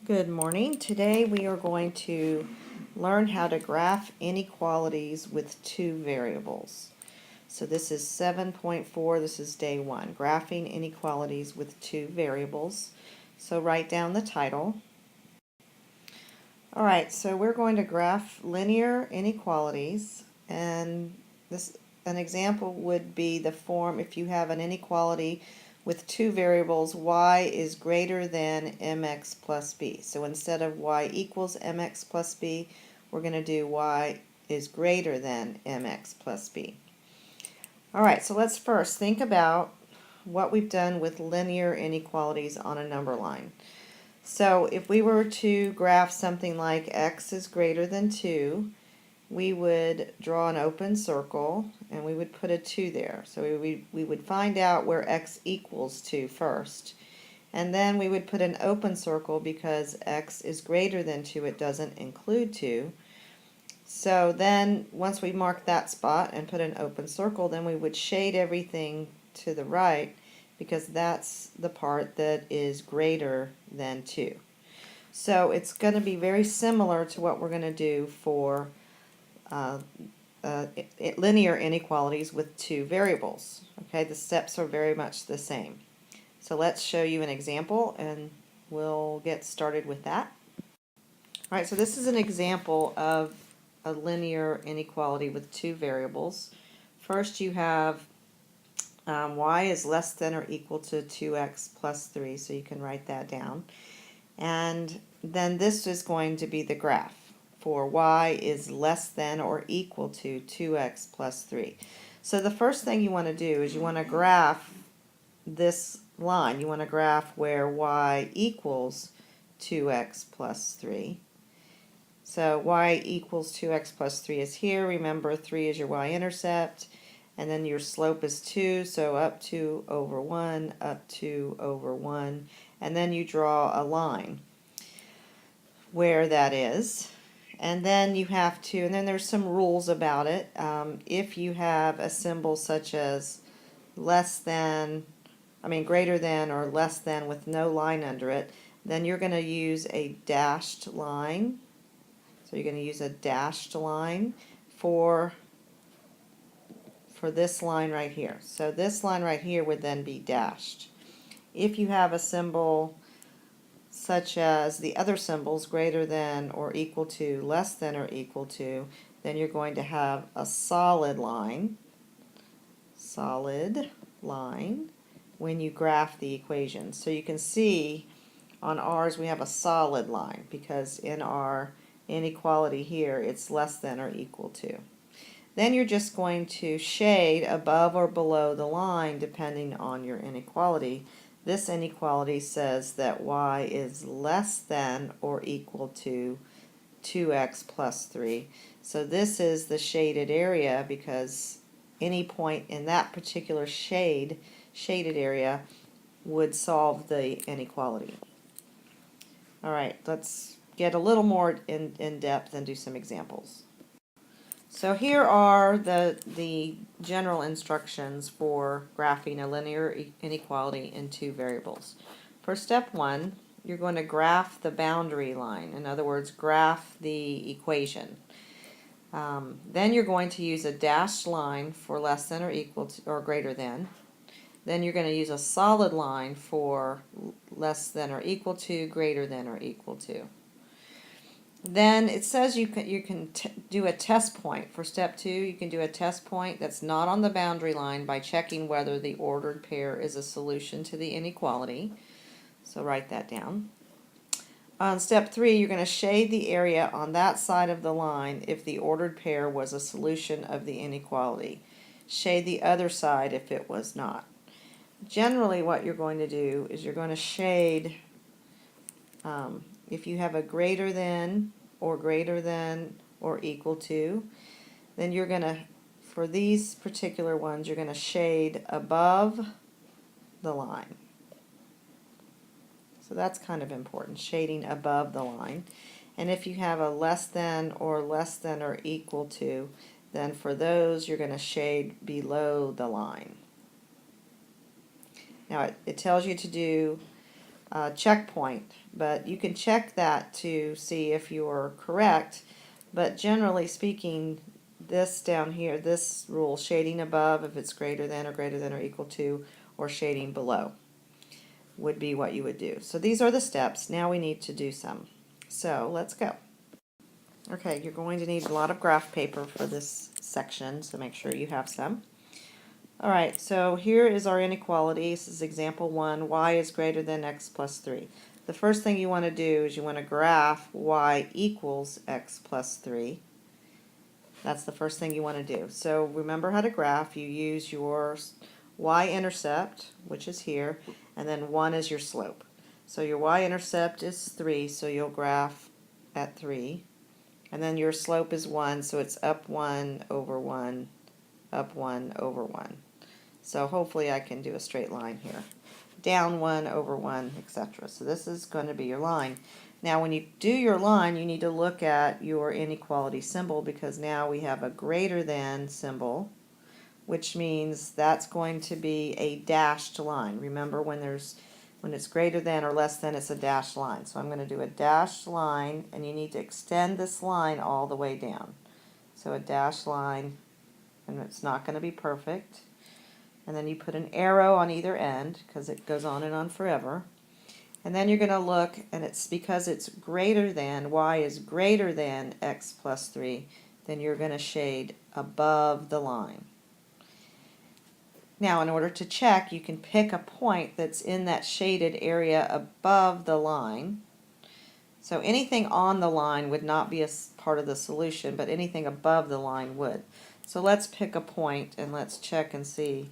Good morning. Today we are going to learn how to graph inequalities with two variables. So this is 7.4, this is day one, graphing inequalities with two variables. So write down the title. Alright, so we're going to graph linear inequalities, and an example would be the form if you have an inequality with two variables, y is greater than mx plus b. So instead of y equals mx plus b, we're going to do y is greater than mx plus b. Alright, so let's first think about what we've done with linear inequalities on a number line. So if we were to graph something like x is greater than 2, we would draw an open circle and we would put a 2 there. So we would find out where x equals 2 first. And then we would put an open circle because x is greater than 2, it doesn't include 2. So then once we mark that spot and put an open circle, then we would shade everything to the right because that's the part that is greater than 2. So it's going to be very similar to what we're going to do for linear inequalities with two variables. Okay, the steps are very much the same. So let's show you an example and we'll get started with that. Alright, so this is an example of a linear inequality with two variables. First you have y is less than or equal to 2x plus 3, so you can write that down. And then this is going to be the graph for y is less than or equal to 2x plus 3. So the first thing you want to do is you want to graph this line. You want to graph where y equals 2x plus 3. So y equals 2x plus 3 is here. Remember, 3 is your y-intercept. And then your slope is 2, so up 2 over 1, up 2 over 1. And then you draw a line where that is. And then you have to, and then there's some rules about it. If you have a symbol such as greater than or less than with no line under it, then you're going to use a dashed line. So you're going to use a dashed line for this line right here. So this line right here would then be dashed. If you have a symbol such as the other symbols, greater than or equal to, less than or equal to, then you're going to have a solid line when you graph the equation. So you can see on ours we have a solid line because in our inequality here it's less than or equal to. Then you're just going to shade above or below the line depending on your inequality. This inequality says that y is less than or equal to 2x plus 3. So this is the shaded area because any point in that particular shaded area would solve the inequality. Alright, let's get a little more in depth and do some examples. So here are the general instructions for graphing a linear inequality in two variables. For step one, you're going to graph the boundary line. In other words, graph the equation. Then you're going to use a dashed line for less than or equal to or greater than. Then you're going to use a solid line for less than or equal to, greater than or equal to. Then it says you can do a test point. For step 2, you can do a test point that's not on the boundary line by checking whether the ordered pair is a solution to the inequality. So write that down. On step 3, you're going to shade the area on that side of the line if the ordered pair was a solution of the inequality. Shade the other side if it was not. Generally what you're going to do is you're going to shade if you have a greater than or equal to, then you're going to, for these particular ones, you're going to shade above the line. So that's kind of important, shading above the line. And if you have a less than or equal to, then for those you're going to shade below the line. Now it tells you to do checkpoint, but you can check that to see if you're correct. But generally speaking, this down here, this rule, shading above if it's greater than or equal to, or shading below, would be what you would do. So these are the steps. Now we need to do some. So let's go. Okay, you're going to need a lot of graph paper for this section, so make sure you have some. All right, so here is our inequality. This is example 1. Y is greater than x plus 3. The first thing you want to do is you want to graph y equals x plus 3. That's the first thing you want to do. So remember how to graph. You use your y-intercept, which is here, and then 1 is your slope. So your y-intercept is 3, so you'll graph at 3. And then your slope is 1, so it's up 1 over 1, up 1 over 1. So hopefully I can do a straight line here. Down 1 over 1, etc. So this is going to be your line. Now when you do your line, you need to look at your inequality symbol, because now we have a greater than symbol, which means that's going to be a dashed line. Remember, when it's greater than or less than, it's a dashed line. So I'm going to do a dashed line, and you need to extend this line all the way down. So a dashed line, and it's not going to be perfect. And then you put an arrow on either end, because it goes on and on forever. And then you're going to look, and it's because it's greater than, y is greater than x plus 3, then you're going to shade above the line. Now, in order to check, you can pick a point that's in that shaded area above the line. So anything on the line would not be a part of the solution, but anything above the line would. So let's pick a point and let's check and see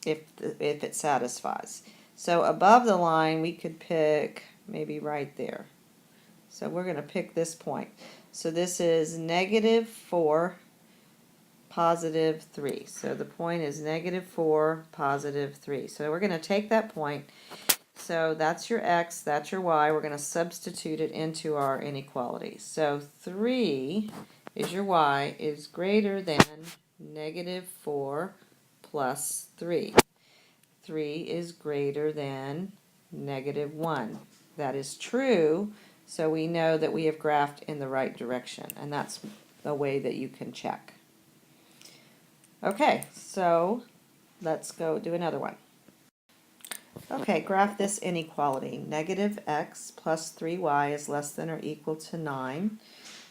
if it satisfies. So above the line, we could pick maybe right there. So we're going to pick this point. So this is -4, +3. So the point is -4, +3. So we're going to take that point. So that's your x, that's your y. We're going to substitute it into our inequality. So 3 is your y is greater than -4 plus 3. 3 is greater than -1. That is true, so we know that we have graphed in the right direction, and that's the way that you can check. Okay, so let's go do another one. Okay, graph this inequality. -x plus 3y is less than or equal to 9.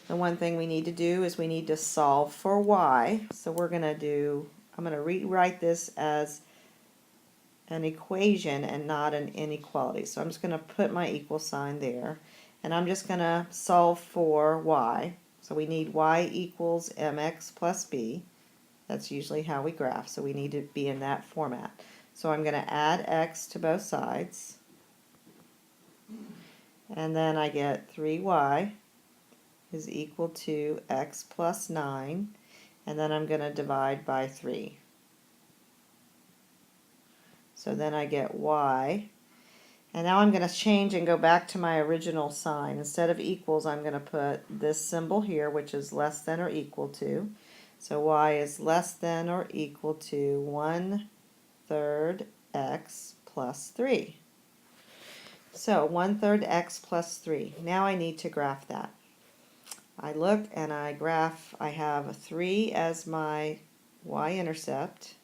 The one thing we need to do is we need to solve for y. So I'm going to rewrite this as an equation and not an inequality. So I'm just going to put my equal sign there, and I'm just going to solve for y. So we need y equals mx plus b. That's usually how we graph, so we need to be in that format. So I'm going to add x to both sides, and then I get 3y is equal to x plus 9, and then I'm going to divide by 3. So then I get y, and now I'm going to change and go back to my original sign. Instead of equals, I'm going to put this symbol here, which is less than or equal to. So y is less than or equal to 1/3 x plus 3. So 1/3 x plus 3. Now I need to graph that. I look and I graph, I have 3 as my y-intercept,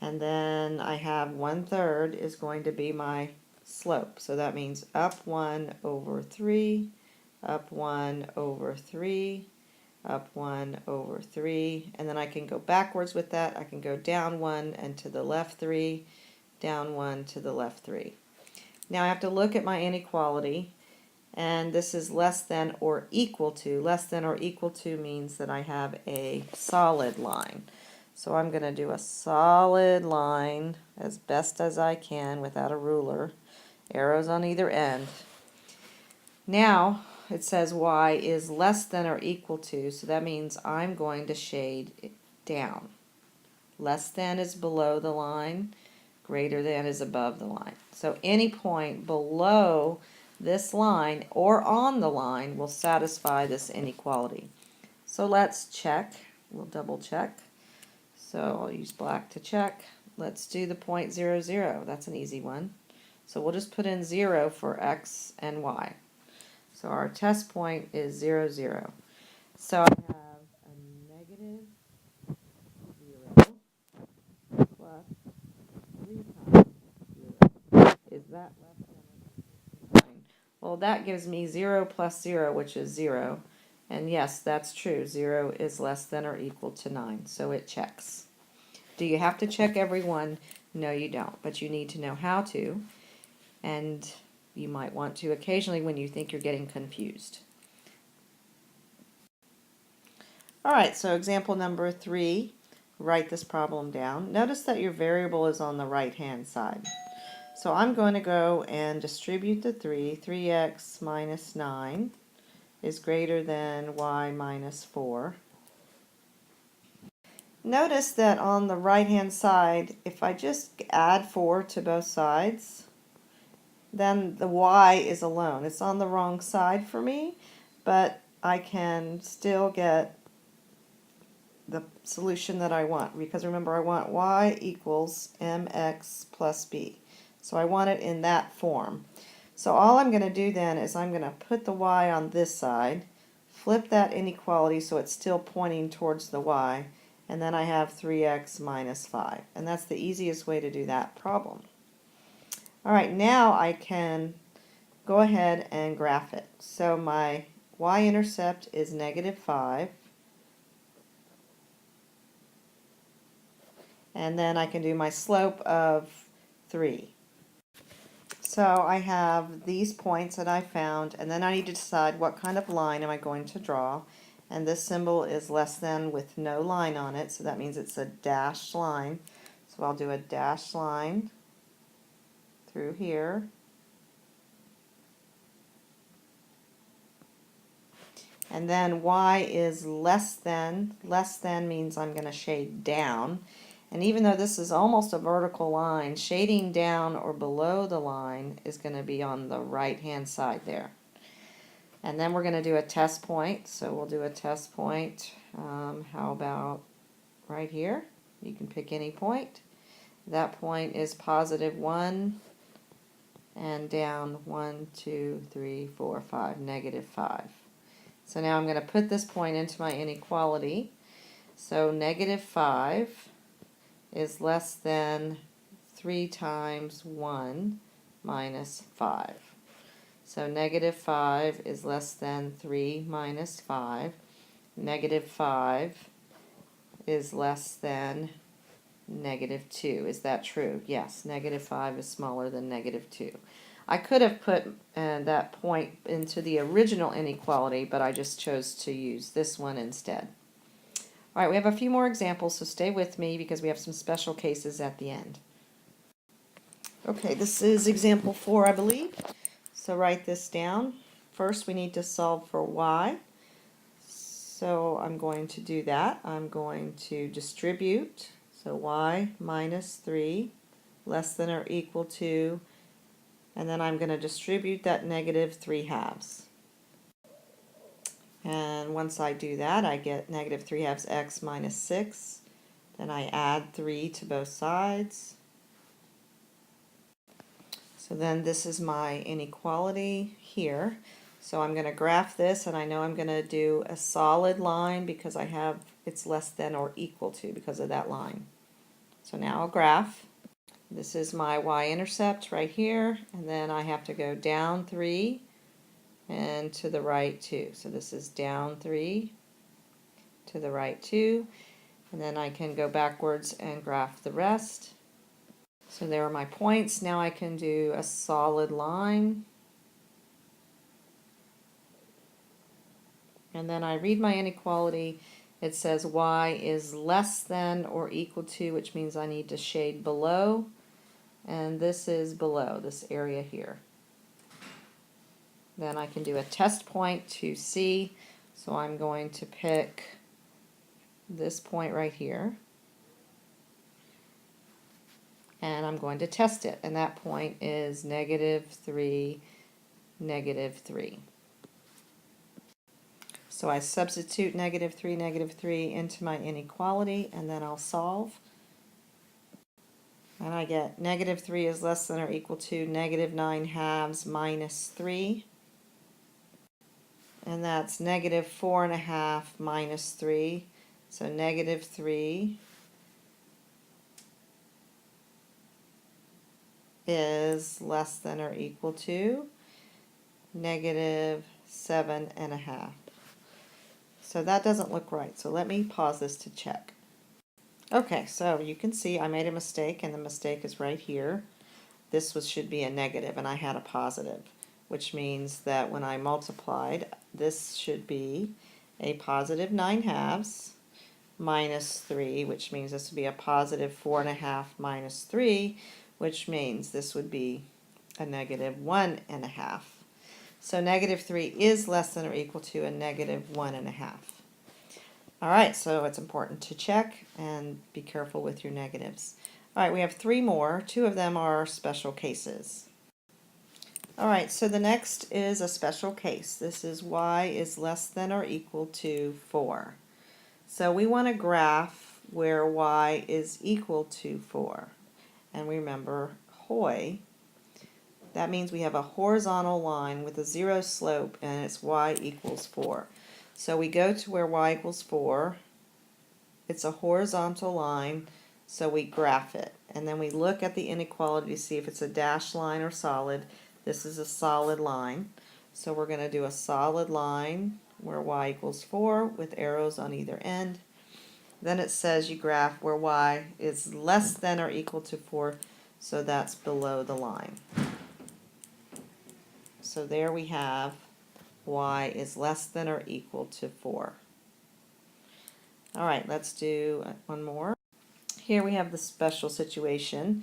and then I have 1/3 is going to be my slope. So that means up 1 over 3, up 1 over 3, up 1 over 3, and then I can go backwards with that. I can go down 1 and to the left 3, down 1 to the left 3. Now I have to look at my inequality, and this is less than or equal to. Less than or equal to means that I have a solid line. So I'm going to do a solid line as best as I can without a ruler. Arrows on either end. Now it says y is less than or equal to, so that means I'm going to shade it down. Less than is below the line, greater than is above the line. So any point below this line or on the line will satisfy this inequality. So let's check. We'll double check. So I'll use black to check. Let's do the point 0, 0. That's an easy one. So we'll just put in 0 for x and y. So our test point is 0, 0. So I have a negative 0 plus 3 times 0. Is that less than or equal to 9? Well, that gives me 0 plus 0, which is 0. And yes, that's true. 0 is less than or equal to 9, so it checks. Do you have to check every one? No, you don't, but you need to know how to, and you might want to occasionally when you think you're getting confused. All right, so example number 3, write this problem down. Notice that your variable is on the right-hand side. So I'm going to go and distribute the 3. 3x minus 9 is greater than y minus 4. Notice that on the right-hand side, if I just add 4 to both sides, then the y is alone. It's on the wrong side for me, but I can still get the solution that I want, because remember I want y equals mx plus b. So I want it in that form. So all I'm going to do then is I'm going to put the y on this side, flip that inequality so it's still pointing towards the y, and then I have 3x minus 5. And that's the easiest way to do that problem. All right, now I can go ahead and graph it. So my y-intercept is negative 5. And then I can do my slope of 3. So I have these points that I found, and then I need to decide what kind of line am I going to draw. And this symbol is less than with no line on it, so that means it's a dashed line. So I'll do a dashed line through here. And then y is less than. Less than means I'm going to shade down. And even though this is almost a vertical line, shading down or below the line is going to be on the right-hand side there. And then we're going to do a test point. So we'll do a test point. How about right here? You can pick any point. That point is positive 1 and down 1, 2, 3, 4, 5, negative 5. So now I'm going to put this point into my inequality. So negative 5 is less than 3 times 1 minus 5. So negative 5 is less than 3 minus 5. Negative 5 is less than negative 2. Is that true? Yes, negative 5 is smaller than negative 2. I could have put that point into the original inequality, but I just chose to use this one instead. All right, we have a few more examples, so stay with me because we have some special cases at the end. Okay, this is example 4, I believe. So write this down. First, we need to solve for y. So I'm going to do that. I'm going to distribute. So y minus 3 less than or equal to, and then I'm going to distribute that negative 3/2. And once I do that, I get negative 3/2 x minus 6. Then I add 3 to both sides. So then this is my inequality here. So I'm going to graph this, and I know I'm going to do a solid line because I have it's less than or equal to because of that line. So now I'll graph. This is my y-intercept right here, and then I have to go down 3 and to the right 2. So this is down 3 to the right 2, and then I can go backwards and graph the rest. So there are my points. Now I can do a solid line. And then I read my inequality. It says y is less than or equal to, which means I need to shade below. And this is below, this area here. Then I can do a test point to see. So I'm going to pick this point right here. And I'm going to test it. And that point is negative 3, negative 3. So I substitute negative 3 into my inequality, and then I'll solve. And I get negative 3 is less than or equal to negative 9 halves minus 3. And that's negative 4.5 minus 3. So negative 3 is less than or equal to negative 7.5. So that doesn't look right. So let me pause this to check. Okay, so you can see I made a mistake, and the mistake is right here. This should be a negative, and I had a positive, which means that when I multiplied, this should be a positive 9 halves minus 3, which means this would be a positive 4.5 minus 3, which means this would be a negative 1.5. So negative 3 is less than or equal to a negative 1.5. All right, so it's important to check and be careful with your negatives. All right, we have 3 more. 2 of them are special cases. All right, so the next is a special case. This is y is less than or equal to 4. So we want to graph where y is equal to 4. And remember, HOI, that means we have a horizontal line with a 0 slope, and it's y equals 4. So we go to where y equals 4. It's a horizontal line, so we graph it. And then we look at the inequality to see if it's a dashed line or solid. This is a solid line. So we're going to do a solid line where y equals 4 with arrows on either end. Then it says you graph where y is less than or equal to 4, so that's below the line. So there we have y is less than or equal to 4. All right, let's do one more. Here we have the special situation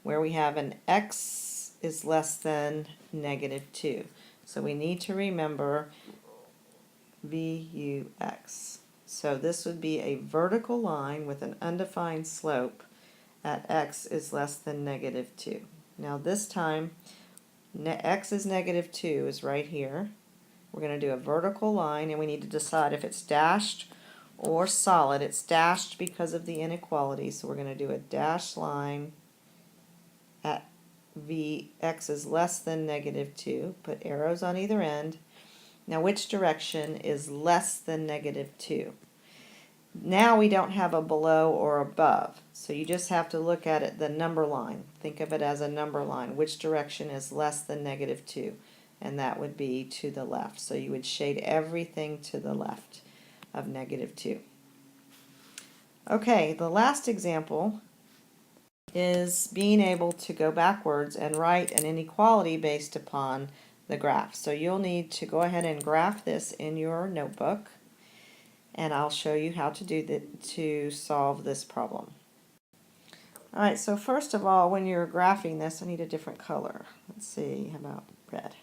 where we have an x is less than negative 2. So we need to remember VUX. So this would be a vertical line with an undefined slope at x is less than negative 2. Now this time, x is negative 2 is right here. We're going to do a vertical line, and we need to decide if it's dashed or solid. It's dashed because of the inequality, so we're going to do a dashed line at x is less than negative 2. Put arrows on either end. Now which direction is less than negative 2? Now we don't have a below or above, so you just have to look at it, the number line. Think of it as a number line. Which direction is less than negative 2? And that would be to the left. So you would shade everything to the left of negative 2. Okay, the last example is being able to go backwards and write an inequality based upon the graph. So you'll need to go ahead and graph this in your notebook, and I'll show you how to do that to solve this problem. All right, so first of all, when you're graphing this, I need a different color. Let's see, how about red?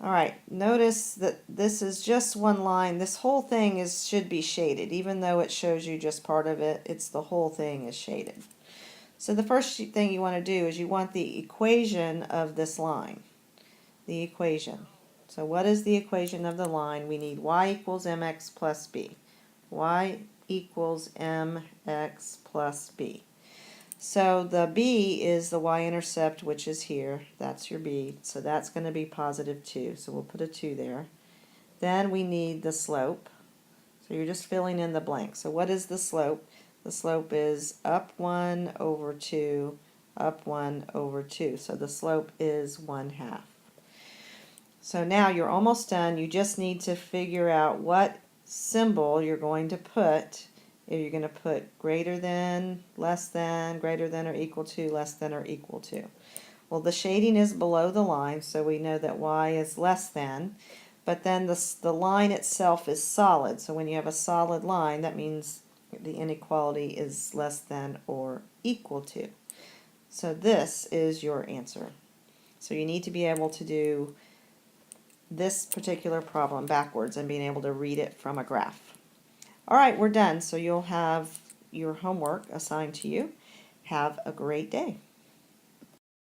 All right, notice that this is just one line. This whole thing should be shaded. Even though it shows you just part of it, it's the whole thing is shaded. So the first thing you want to do is you want the equation of this line. The equation. So what is the equation of the line? We need y equals mx plus b. Y equals mx plus b. So the b is the y-intercept, which is here. That's your b. So that's going to be positive 2. So we'll put a 2 there. Then we need the slope. So you're just filling in the blank. So what is the slope? The slope is up 1 over 2, up 1 over 2. So the slope is 1/2. So now you're almost done. You just need to figure out what symbol you're going to put. If you're going to put greater than, less than, greater than or equal to, less than or equal to. Well, the shading is below the line, so we know that y is less than. But then the line itself is solid. So when you have a solid line, that means the inequality is less than or equal to. So this is your answer. So you need to be able to do this particular problem backwards and being able to read it from a graph. All right, we're done. So you'll have your homework assigned to you. Have a great day.